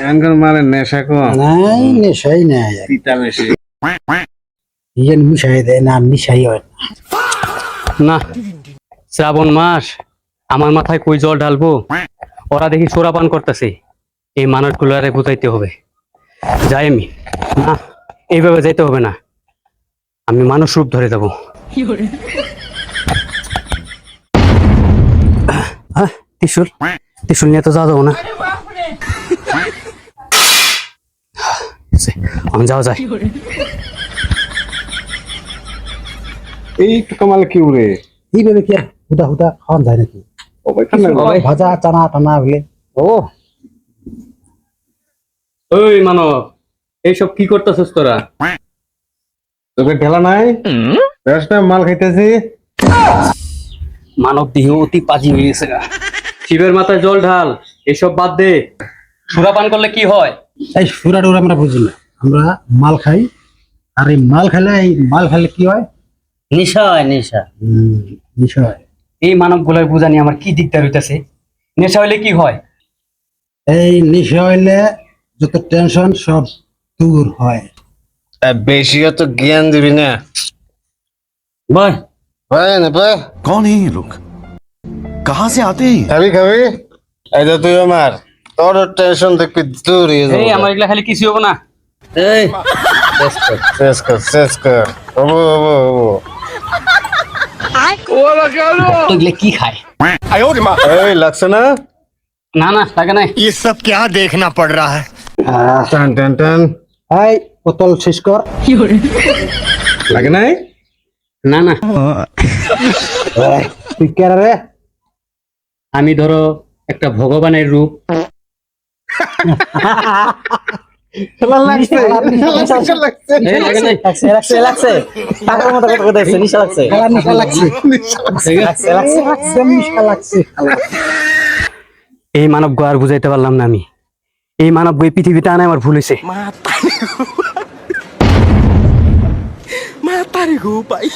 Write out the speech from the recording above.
এনকার মানে নেশা কম নাই নেশাই নাই পিতা বেশি ইয়ে মিশাই দেয় না মিশাই হয় না শ্রাবণ মাস আমার মাথায় কই জল ঢালবো ওরা দেখি সোরাপান করতেছে এই মানুষগুলারে বুঝাইতে হবে যাই আমি না এইভাবে যাইতে হবে না আমি মানুষ রূপ ধরে যাবো ত্রিশুল ত্রিশুল নিয়ে তো যাওয়া যাবো না আমি যাওয়া যায় এই তো কামাল কি উড়ে এইভাবে কি আর হুদা হুদা খাওয়ান যায় নাকি ভাজা চানা টানা হলে ও ওই মানব এইসব কি করতেছিস তোরা তোকে ঢেলা নাই ব্যবসা মাল খাইতেছি মানব দেহ অতি পাজি হয়ে গেছে গা। শিবের মাথায় জল ঢাল এসব বাদ দে সুরাপান করলে কি হয় এই সুরা টুরা আমরা বুঝি না আমরা মাল খাই আর এই মাল খেলে কি হয় নেশা হয় নেশা। বিষয় এই মানব গুলার বুঝানি আমার কি দিকদার হইতাছে নেশা হইলে কি হয় এই নেশা হইলে যত টেনশন সব দূর হয় বেশি তো জ্ঞান দিবি না বল ভাই না ভাই कौन है ये लोग कहाँ से आते हैं ये? খাবি খাবি এই যে তুই আমার তোর টেনশন দেখবি দূর হয়ে এই যাবে আমার এগুলা খালি কিছু হবো না এই শেষ কর হবো হবো হবো তো এগুলা কি খায় এই লাগছে না না না লাগে নাই ये सब क्या देखना पड़ रहा है টান টান টান এই বোতল শেষ কর লাগে নাই না না তুই কেরা রে আমি ধরো একটা ভগবানের রূপ লাগছে লাগছে এই লাগে নাই লাগছে টাকার মতো কথা কথা হচ্ছে, নেশা লাগছে খেলা নেশা লাগছে নেশা লাগছে এই মানব আর বুঝাইতে পারলাম না আমি এই মানব এই পৃথিবীতে আনা আমার ভুল হয়েছে मैं तारी को भाई